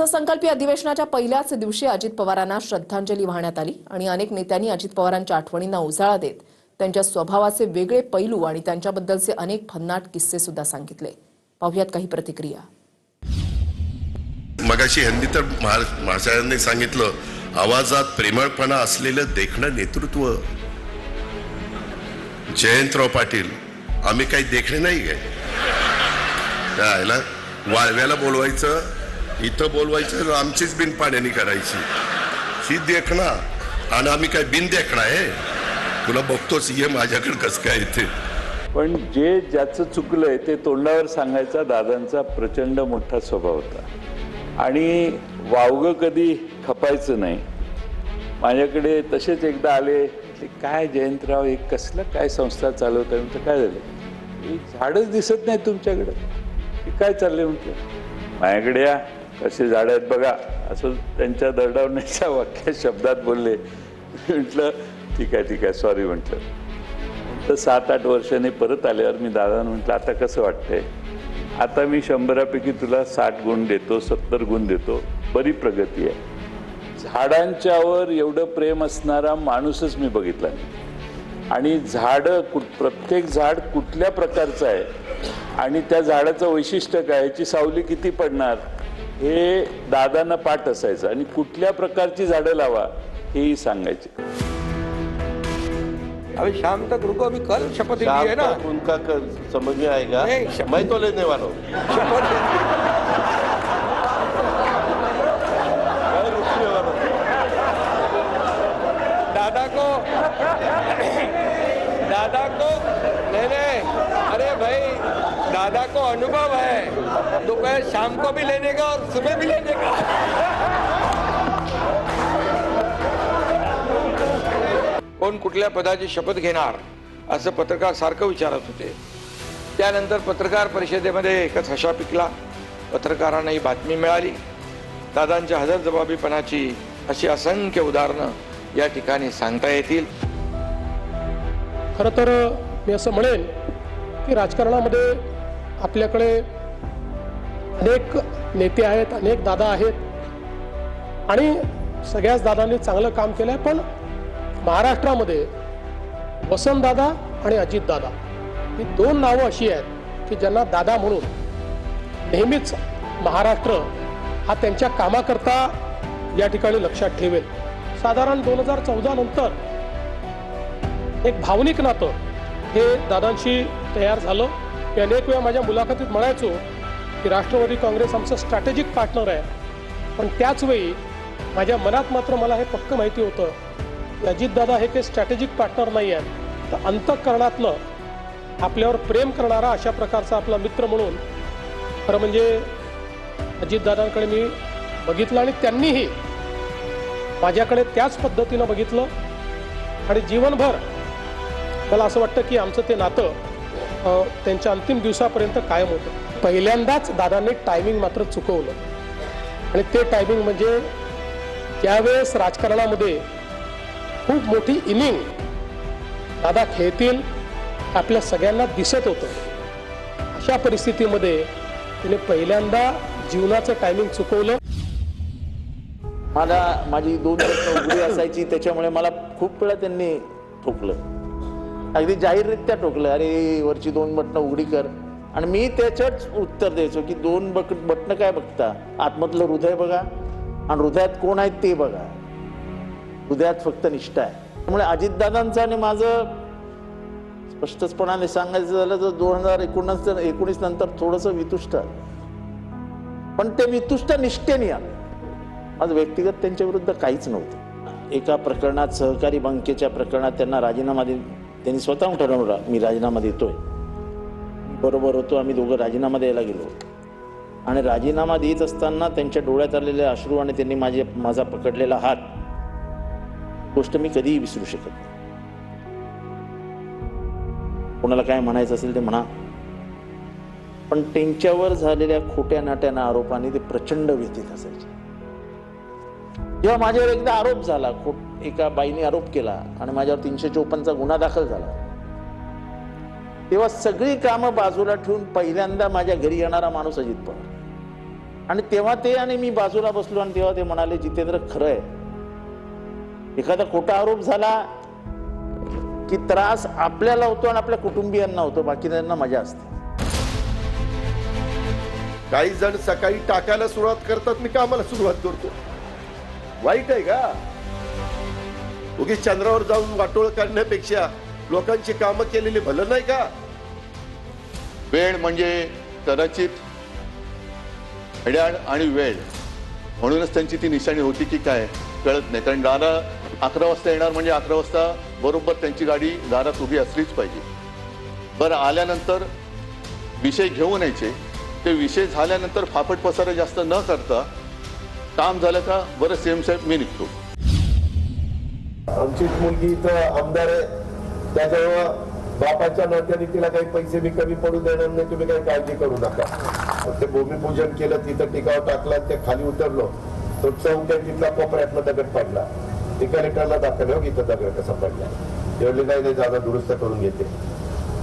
अर्थसंकल्पीय अधिवेशनाच्या पहिल्याच दिवशी अजित पवारांना श्रद्धांजली वाहण्यात आली आणि अनेक नेत्यांनी अजित पवारांच्या आठवणींना उजाळा देत त्यांच्या स्वभावाचे वेगळे पैलू आणि त्यांच्याबद्दलचे अनेक भन्नाट किस्से सुद्धा सांगितले। पाहुयात काही प्रतिक्रिया। मगाशी हिंदी तर महाशयांनी सांगितलं, आवाजात प्रेमळपणा असलेलं देखणं नेतृत्व। जयंतराव पाटील, आम्ही काही देखणे नाही काय, त्याला वाळव्याला बोलवायचं, इथं बोलवायचं, आमचीच बिन पाण्याने करायची ही देखणा, आणि आम्ही काय बिन देखणा आहे? तुला बघतोच ये माझ्याकडे कसं काय येते। पण जे ज्याचं चुकलंय ते तोंडावर सांगायचा दादांचा प्रचंड मोठा स्वभाव होता आणि वावगं कधी खपायचं नाही। माझ्याकडे तसेच एकदा आले, काय जयंतराव एक कसलं काय संस्था चालवताय? म्हटलं काय झालं? झाडच दिसत नाही तुमच्याकडे, काय चाललंय? म्हटलं माझ्याकडे या, कसे झाड आहेत बघा, असं त्यांच्या दरडावण्याच्या वाक्यात शब्दात बोलले। म्हटलं ठीक आहे सॉरी म्हटलं। तर 7-8 वर्षांनी परत आल्यावर मी दादांना म्हटलं आता कसं वाटतंय? आता मी 100पैकी तुला 60 गुण देतो, 70 गुण देतो, बरी प्रगती आहे। झाडांच्यावर एवढं प्रेम असणारा माणूसच मी बघितला नाही। आणि प्रत्येक झाड कुठल्या प्रकारचं आहे आणि त्या झाडाचं वैशिष्ट्य काय, याची सावली किती पडणार हे दादांना पाठ असायचं आणि कुठल्या प्रकारची झाडं लावा हेही सांगायचे। अभी शाम तक रुको, अभी कल शपथ ली है ना। उनका समझ में आएगा, मैं तो लेने वाला हूँ शपथ। दादा को नहीं, अरे भाई दादा को अनुभव है, दोपहर शाम को भी लेने का और सुबह भी लेने का। कोण कुठल्या पदाची शपथ घेणार असं पत्रकार सारखं विचारत होते। त्यानंतर पत्रकार परिषदेमध्ये एकच हशा पिकला। पत्रकारांना ही बातमी मिळाली। दादांच्या हजरजबाबीपणाची अशी असंख्य उदाहरणं या ठिकाणी सांगता येतील। खरं तर मी असं म्हणेन की राजकारणामध्ये आपल्याकडे अनेक नेते आहेत, अनेक दादा आहेत आणि सगळ्याच दादांनी चांगलं काम केलंय। पण महाराष्ट्रामध्ये वसंतदादा आणि अजितदादा ही दोन नावं अशी आहेत की ज्यांना दादा म्हणून नेहमीच महाराष्ट्र हा त्यांच्या कामाकरता या ठिकाणी लक्षात ठेवेल। साधारण 2014 नंतर एक भावनिक नातं हे दादांशी तयार झालं। मी अनेक वेळा माझ्या मुलाखतीत म्हणायचो की राष्ट्रवादी काँग्रेस आमचं स्ट्रॅटेजिक पार्टनर आहे, पण त्याच वेळी माझ्या मनात मात्र मला हे पक्क माहिती होतं की अजितदादा हे काही स्ट्रॅटेजिक पार्टनर नाही आहेत, तर अंतःकरणातनं आपल्यावर प्रेम करणारा अशा प्रकारचा आपला मित्र म्हणून खरं म्हणजे अजितदादांकडे मी बघितलं आणि त्यांनीही माझ्याकडे त्याच पद्धतीनं बघितलं आणि जीवनभर मला असं वाटतं की आमचं ते नातं त्यांच्या अंतिम दिवसापर्यंत कायम होतं। पहिल्यांदाच दादांनी टायमिंग मात्र चुकवलं आणि ते टायमिंग म्हणजे त्यावेळेस राजकारणामध्ये खूप मोठी इनिंग दादा खेळतील आपल्या सगळ्यांना दिसत होतं। अशा परिस्थितीमध्ये तिने पहिल्यांदा जीवनाचं टायमिंग चुकवलं। माझी 2 बटणं उघडी असायची, त्याच्यामुळे मला खूप वेळा त्यांनी ठोकलं, अगदी जाहीररित्या ठोकलं, अरे वरची 2 बटणं उघडी कर। आणि मी त्याच्याच उत्तर द्यायचो की 2 बटणं काय बघता, आतमधलं हृदय बघा आणि हृदयात कोण आहेत ते बघा, हृदयात फक्त निष्ठा आहे। त्यामुळे अजितदादांचं आणि माझं स्पष्टपणाने सांगायचं झालं तर 2019 नंतर थोडंसं वितुष्ट, पण ते वितुष्ट निष्ठेने आलं। माझं व्यक्तिगत त्यांच्या विरुद्ध काहीच नव्हतं। एका प्रकरणात, सहकारी बँकेच्या प्रकरणात त्यांना राजीनामा त्यांनी स्वतःहून ठरवलं मी राजीनामा देतोय, बरोबर होतो। आम्ही दोघं राजीनामा द्यायला गेलो आणि राजीनामा देत असताना त्यांच्या डोळ्यात आलेले अश्रू आणि त्यांनी माझा पकडलेला हात, गोष्ट मी कधीही विसरू शकत नाही। कोणाला काय म्हणायचं असेल ते म्हणा, पण त्यांच्यावर झालेल्या खोट्या नाट्याना आरोपाने ते प्रचंड व्यथित असायचे। जेव्हा माझ्यावर एकदा आरोप झाला, एका बाईने आरोप केला आणि माझ्यावर 354चा गुन्हा दाखल झाला, तेव्हा सगळी कामं बाजूला ठेवून पहिल्यांदा माझ्या घरी येणारा माणूस अजित पवार। आणि तेव्हा ते आणि मी बाजूला बसलो आणि तेव्हा ते म्हणाले, जितेंद्र खरं आहे, एखादा खोटा आरोप झाला की त्रास आपल्याला होतो आणि आपल्या कुटुंबियांना होतो, बाकी त्यांना मजा असते. काही जण सकाळी टाकायला सुरुवात करतात, मी कामाला सुरुवात करतो. वाईट आहे का? उगीच चंद्रावर जाऊन वाटोळ करण्यापेक्षा लोकांची कामं केलेली भलं नाही का? वेळ म्हणजे कदाचित घड्याळ आणि वेळ म्हणूनच त्यांची ती निशाणी होती की काय कळत नाही. कारण दादा 11 वाजता येणार म्हणजे 11 वाजता बरोबर त्यांची गाडी दारात उभी असलीच पाहिजे. बरं, आल्यानंतर विषय घेऊन यायचे, ते विषय झाल्यानंतर फापट पसारा जास्त न करता काम झालं का बरं सेम साहेब मी निघतो. आमची मुलगी इथं आमदार आहे, त्याच्यामुळं बापाच्या नात्याने तिला काही पैसे मी कमी पडू देणार नाही, तुम्ही काही काळजी करू नका. ते भूमिपूजन केलं, तिथं टिकाव टाकला, ते खाली उतरलो, तो चौक आहे तिथला कोपऱ्यातला दगड पडला. ते कलेक्टरला दाखवलं, इथं दगड कसा पडला. एवढे नाही जागा दुरुस्त करून घेते.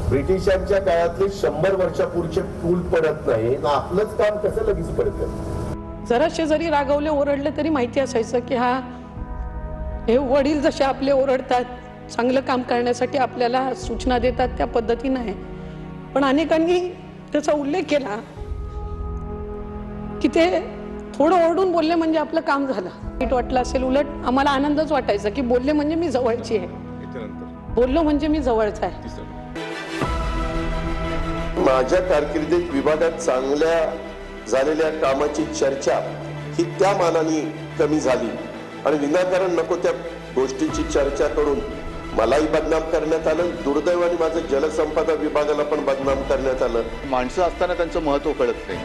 ब्रिटिशांच्या काळातले 100 वर्षापूर्वीचे पूल पडत नाही, आपलंच काम कसं लगेच पडतं. जराशे जरी रागवले ओरडले तरी माहिती असायचं की हे वडील जसे आपले ओरडतात, चांगलं काम करण्यासाठी आपल्याला सूचना देतात, त्या पद्धतीनं आहे. पण अनेकांनी त्याचा उल्लेख केला की ते थोडं ओरडून बोलले म्हणजे आपलं काम झालं. वाईट वाटलं असेल, उलट आम्हाला आनंदच वाटायचा की बोलले म्हणजे मी जवळची आहे, बोललो म्हणजे मी जवळचा आहे. माझ्या कारकिर्दीत विभागात चांगल्या झालेल्या कामाची चर्चा ही त्या मानाने कमी झाली आणि विनाकारण नको त्या गोष्टीची चर्चा करून मलाही बदनाम करण्यात आलं. दुर्दैवाने माझं जलसंपदा विभागाला पण बदनाम करण्यात आलं. माणसं असताना त्यांचं महत्त्व कळत नाही,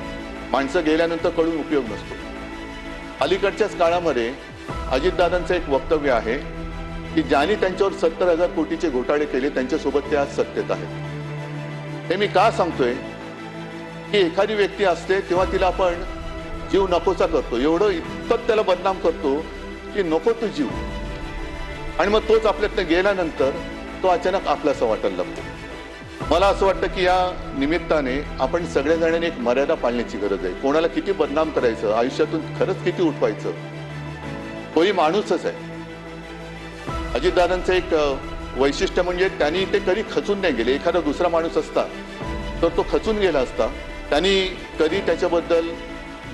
माणसं गेल्यानंतर कळून उपयोग नसतो. अलीकडच्याच काळामध्ये अजितदादांचं एक वक्तव्य आहे की ज्यांनी त्यांच्यावर 70,000 कोटीचे घोटाळे केले त्यांच्यासोबत ते आज सत्तेत आहेत. हे मी का सांगतोय की एखादी व्यक्ती असते तेव्हा तिला आपण जीव नकोचा करतो, एवढं इतकं त्याला बदनाम करतो की नको तो जीव, आणि मग तोच आपल्यातनं गेल्यानंतर तो अचानक आपलासा वाटायला लागतो. मला असं वाटतं की या निमित्ताने आपण सगळ्या जणांनी एक मर्यादा पाळण्याची गरज आहे. कोणाला किती बदनाम करायचं, आयुष्यातून खरंच किती उठवायचं, तोही माणूसच आहे. अजितदादांचं एक वैशिष्ट्य म्हणजे त्यांनी ते कधी खचून नाही गेले. एखादा दुसरा माणूस असता तर तो खचून गेला असता. त्यांनी कधी त्याच्याबद्दल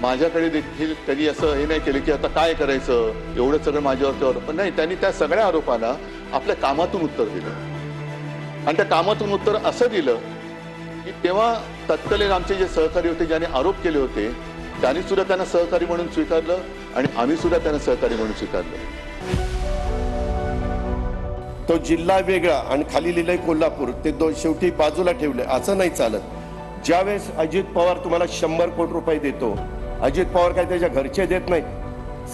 माझ्याकडे देखील कधी असं हे नाही केलं की आता काय करायचं, एवढं सगळं माझ्यावरती आरोप नाही. त्यांनी त्या सगळ्या आरोपाला आपल्या कामातून उत्तर दिलं, आणि त्या कामातून उत्तर असं दिलं की तेव्हा तत्कालीन आमचे जे सहकारी होते, ज्याने आरोप केले होते, त्यांनी सुद्धा त्यांना सहकारी म्हणून स्वीकारलं आणि आम्ही सुद्धा त्यांना सहकारी म्हणून स्वीकारलं. तो जिल्हा वेगळा आणि खाली लिहिलंय कोल्हापूर, ते शेवटी बाजूला ठेवले. असं नाही चालत. ज्यावेळेस अजित पवार तुम्हाला 100 कोटी रुपये देतो, अजित पवार काय त्याच्या घरचे देत नाही.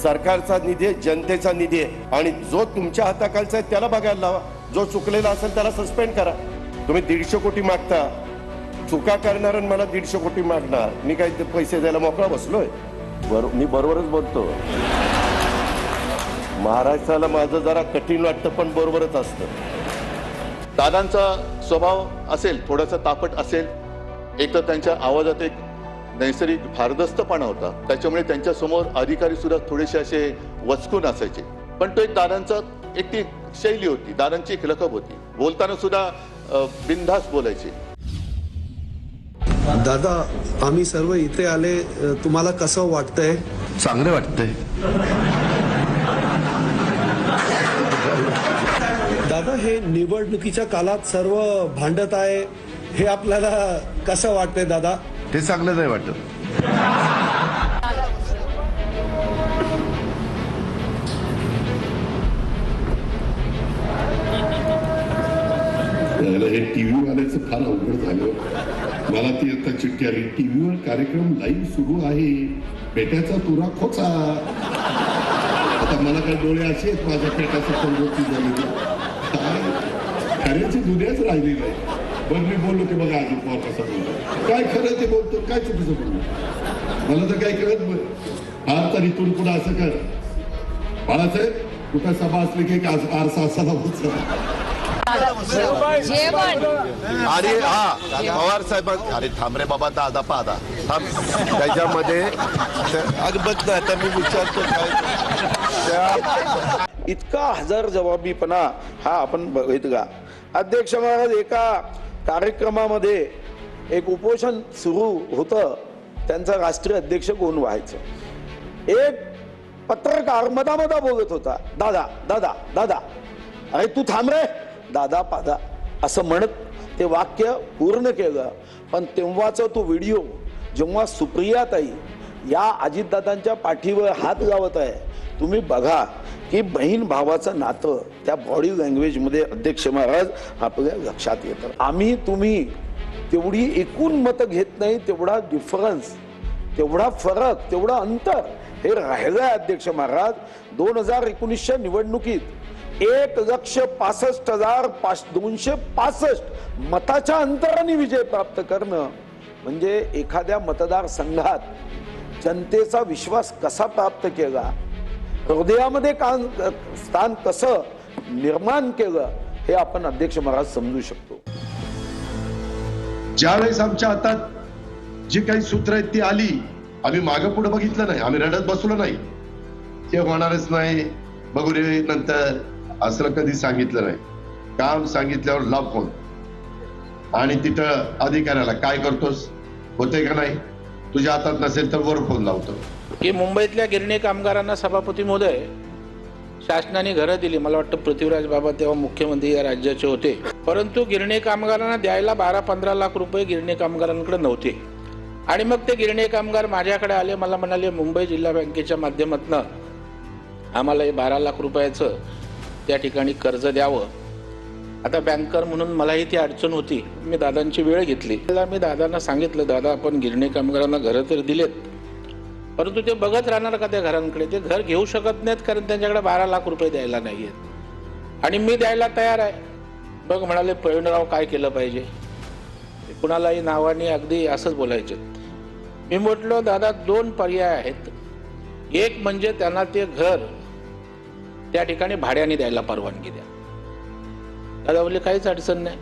सरकारचा निधी आहे, जनतेचा निधी आहे, आणि जो तुमच्या हाताखालचा आहे त्याला बघायला लावा. जो चुकलेला असेल त्याला सस्पेंड करा. तुम्ही 150 कोटी मागता, चुका करणार आणि मला 150 कोटी मागणार, मी काय पैसे द्यायला मोकळा बसलोय? मी बरोबरच बोलतो. महाराष्ट्राला माझं जरा कठीण वाटतं पण बरोबरच असतं. दादांचा स्वभाव असेल थोडासा तापट असेल, एक तर त्यांच्या आवाजात एक नैसर्गिक भारदस्तपणा होता, त्याच्यामुळे त्यांच्या समोर अधिकारी सुद्धा थोडेसे असे वचकून असायचे. पण तो एक दादांचा एक ती शैली होती, दादांची एक लकब होती. बोलताना सुद्धा बिनधास्त बोलायचे. दादा, आम्ही सर्व इथे आले, तुम्हाला कसं वाटतंय? चांगलं वाटतंय. दादा, हे निवडणुकीच्या काळात सर्व भांडत आहे, हे आपल्याला कसं वाटतंय दादा? ते चांगलं नाही वाटत. हे टीव्ही वाल्याचं फार अवघड झालं. मला ती आता चिठ्ठी आली, टीव्हीवर कार्यक्रम लाईव्ह सुरू आहे, पेट्याचा तुरा खोचा. आता मला काही डोळे असे आहेत माझ्या पेटाचं समजूती झाली, खऱ्याची दुनियाच राहिली नाही. बरं, मी बोललो की बघा अजित पवार कसा बोलतो, काय खरं ते बोलतो, काय चुकीचं बोलतो, मला तर काही कळत नाही. हा, तर इथून पुढे असं कर बाळासाहेब, कुठं सभा असली की आरसा असायला होत. अरे हा पवार साहेब, अरे थांब रे बाबा, दादा पादा थांब. त्याच्यामध्ये अगं बघ ना, आता मी विचारतो काय इतका हजर जबाबीपणा हा आपण बघितला. अध्यक्ष महाराज, एका कार्यक्रमामध्ये एक उपोषण सुरू होतं, त्यांचा राष्ट्रीय अध्यक्ष कोण व्हायचं. एक पत्रकार मधामधा बोलत होता, दादा दादा दादा, अरे तू थांब रे दादा पादा असं म्हणत ते वाक्य पूर्ण केलं. पण तेव्हाचा तो व्हिडिओ जेव्हा सुप्रियाताई या अजितदादांच्या पाठीवर हात लावत आहे, तुम्ही बघा की बहीण भावाचं नातं त्या बॉडी लँग्वेजमध्ये अध्यक्ष महाराज आपल्या लक्षात येतं. आम्ही तुम्ही तेवढी एकूण मतं घेत नाही, तेवढा डिफरन्स, तेवढा फरक, तेवढा अंतर हे राहिलंय अध्यक्ष महाराज. 2019च्या निवडणुकीत 1,65,265 मताच्या अंतराने विजय प्राप्त करणं म्हणजे एखाद्या मतदारसंघात जनतेचा विश्वास कसा प्राप्त केला, हृदयामध्ये स्थान कसं निर्माण केलं, हे आपण अध्यक्ष महाराज समजू शकतो. ज्यावेळेस आमच्या हातात जी काही सूत्र आहेत ती आली, आम्ही मागं पुढे बघितलं नाही, आम्ही रडत बसलो नाही. ते होणारच नाही, बघू रे नंतर, असं कधी सांगितलं नाही. काम सांगितल्यावर लाभ फोन, आणि तिथं अधिकाऱ्याला काय करतोस, होतंय का नाही, तुझ्या हातात नसेल तर वर फोन लावतो. की मुंबईतल्या गिरणी कामगारांना सभापती महोदय शासनाने घरं दिली. मला वाटतं पृथ्वीराज बाबा तेव्हा मुख्यमंत्री या राज्याचे होते. परंतु गिरणी कामगारांना द्यायला 12-15 लाख रुपये गिरणी कामगारांकडे नव्हते. आणि मग ते गिरणी कामगार माझ्याकडे आले, मला म्हणाले मुंबई जिल्हा बँकेच्या माध्यमातून आम्हाला हे 12 लाख रुपयाचं त्या ठिकाणी कर्ज द्यावं. आता बँकर म्हणून मलाही ती अडचण होती. मी दादांची वेळ घेतली. मी दादांना सांगितलं, दादा आपण गिरणी कामगारांना घरं तर दिलेत, परंतु ते बघत राहणार का त्या घरांकडे, ते घर घेऊ शकत नाहीत कारण त्यांच्याकडे 12 लाख रुपये द्यायला नाहीयेत, आणि मी द्यायला तयार आहे. बघ म्हणाले प्रवीणराव काय केलं पाहिजे, कुणालाही नावाने अगदी असंच बोलायचे. मी म्हटलो दादा 2 पर्याय आहेत. एक म्हणजे त्यांना ते घर त्या ठिकाणी भाड्याने द्यायला परवानगी द्या. दादा बोलले काहीच अडचण नाही,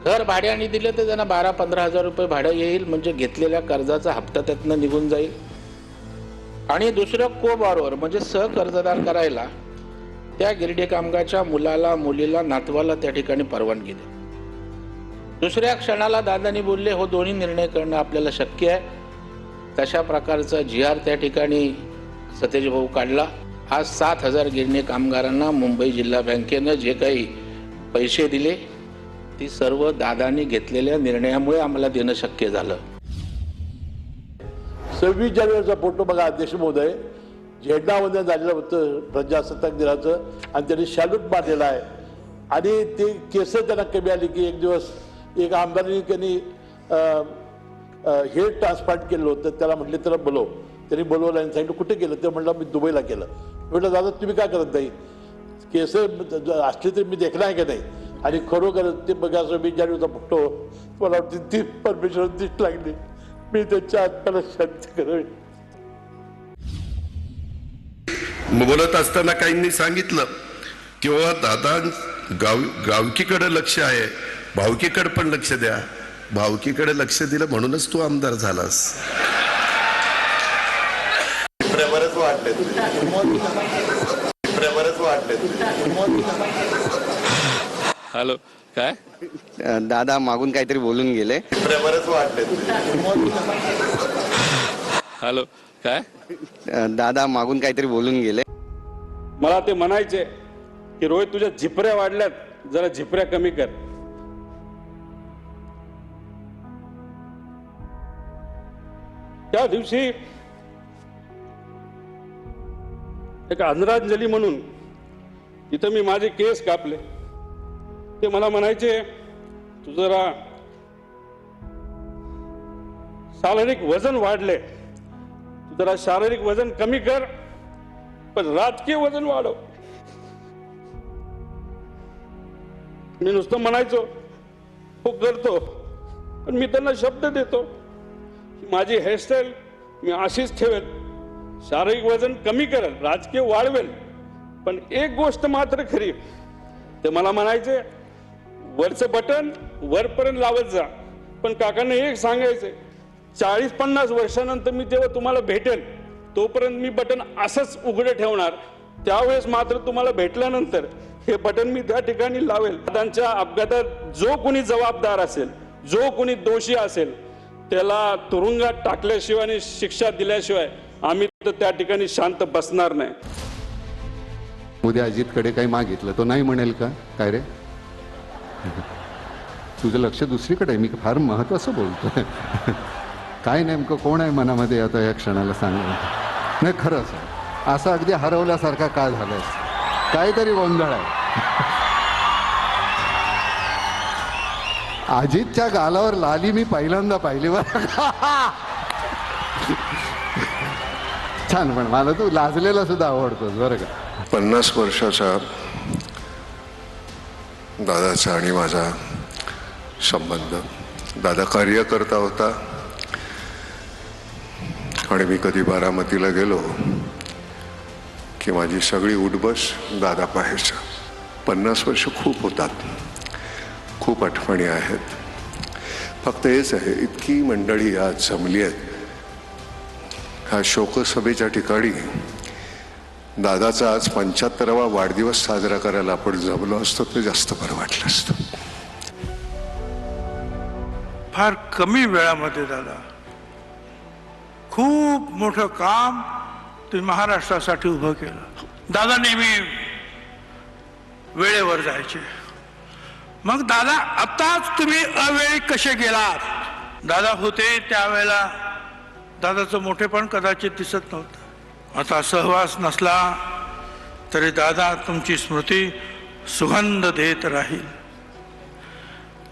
घर भाड्याने दिले तर त्यांना 12-15 हजार रुपये भाडं येईल, म्हणजे घेतलेल्या कर्जाचा हप्ता त्यातनं निघून जाईल. आणि दुसरं को बॉरोवर म्हणजे सहकर्जदार करायला त्या गिरणी कामगारच्या मुलाला, मुलीला, नातवाला त्या ठिकाणी परवानगी द्या. दुसऱ्या क्षणाला दादानी बोलले हो दोन्ही निर्णय करणं आपल्याला शक्य आहे. तशा प्रकारचा GR त्या ठिकाणी सतेज भाऊ काढला. आज 7,000 गिरणी कामगारांना मुंबई जिल्हा बँकेनं जे काही पैसे दिले ती सर्व दादानी घेतलेल्या निर्णयामुळे आम्हाला देणं शक्य झालं. 26 जानेवारीचा फोटो बघा अध्यक्ष महोदय, झेंडावंदन झालेलं होतं प्रजासत्ताक दिनाचं, आणि त्यांनी सॅल्यूट मारलेला आहे. आणि ते केस त्यांना कमी आली की एक दिवस एक आमदारांनी त्यांनी हे ट्रान्सप्लांट केलं होतं. त्याला म्हटले त्याला बोलव, त्यांनी बोलवलं आणि सांगितलं कुठे केलं, ते म्हटलं मी दुबईला केलं. म्हटलं दादा तुम्ही काय करत नाही, केस असले तरी मी देखला आहे का नाही. आणि खरोखर ते बघा 26 जानेवारीचा फोटो मला वाटतं ती परमेश्वर दिसत लागली. मी त्यांच्या आत्म्याला शांती करावी. बोलत असताना काहींनी सांगितलं किंवा दादा गावकीकडे लक्ष आहे, भावकीकडे पण लक्ष द्या. भावकीकडे लक्ष दिलं म्हणूनच तू आमदार झालास. बरंच वाटले, बरंच वाटले. हॅलो काय दादा मागून काहीतरी बोलून गेले. बरंच वाटले. हॅलो काय दादा मागून काहीतरी बोलून गेले. मला ते म्हणायचे की रोहित तुझ्या झिपऱ्या वाढल्यात, जरा झिपऱ्या कमी कर. त्या दिवशी एक आदरांजली म्हणून तिथं मी माझे केस कापले. ते मला म्हणायचे तू जरा शारीरिक वजन वाढले, तू जरा शारीरिक वजन कमी कर पण राजकीय वजन वाढव. मी नुसतं म्हणायचो हो करतो, पण मी त्यांना शब्द देतो की माझी हेअरस्टाईल मी अशीच ठेवेल, शारीरिक वजन कमी करेल, राजकीय वाढवेल. पण एक गोष्ट मात्र खरी, ते मला म्हणायचे वरचं बटन वरपर्यंत लावत जा, पण काकांना एक सांगायचंय 40-50 वर्षानंतर मी जेव्हा तुम्हाला भेटेल तोपर्यंत मी बटन असंच उघडं ठेवणार, त्यावेळेस मात्र तुम्हाला भेटल्यानंतर हे बटन मी त्या ठिकाणी लावेल. दादांच्या अपघातात जो कोणी जबाबदार असेल, जो कोणी दोषी असेल त्याला तुरुंगात टाकल्याशिवाय आणि शिक्षा दिल्याशिवाय आम्ही तर त्या ठिकाणी शांत बसणार नाही. उद्या अजितकडे काही मागितलं तो नाही म्हणेल का? काय रे तुझं लक्ष दुसरीकडे आहे, मी फार महत्वाचं बोलतोय. काय नेमकं कोण आहे मनामध्ये आता या क्षणाला सांग. नाही खरंच असं अगदी हरवल्यासारखा का झालंय? काहीतरी गोंधळ आहे. अजितच्या गालावर लाली मी पहिल्यांदा पाहिली बरं. छान, पण मला तू लाजलेला सुद्धा आवडतोस बरं का. 50 वर्षाचा दादाचा आणि माझा संबंध. दादा कार्यकर्ता होता आणि मी कधी बारामतीला गेलो की माझी सगळी उठबस दादा पाहायचा. 50 वर्ष खूप होतात, खूप आठवणी आहेत. फक्त हेच आहे, इतकी मंडळी आज जमली आहेत ह्या शोकसभेच्या ठिकाणी. दादाचा आज 75वा वाढदिवस साजरा करायला आपण जमलो असतो तर जास्त बरं वाटलं असतं. फार कमी वेळामध्ये दादा खूप मोठं काम तुम्ही महाराष्ट्रासाठी उभं केलं. दादा नेहमी वेळेवर जायचे. मग दादा आताच तुम्ही अवेळी कसे गेलात? दादा होते त्यावेळेला दादाचं मोठेपण कदाचित दिसत नव्हतं. आता सहवास नसला तरी दादा तुमची स्मृती सुगंध देत राहील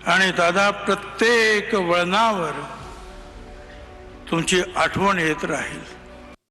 आणि दादा प्रत्येक वळणावर तुमची आठवण येत राहील.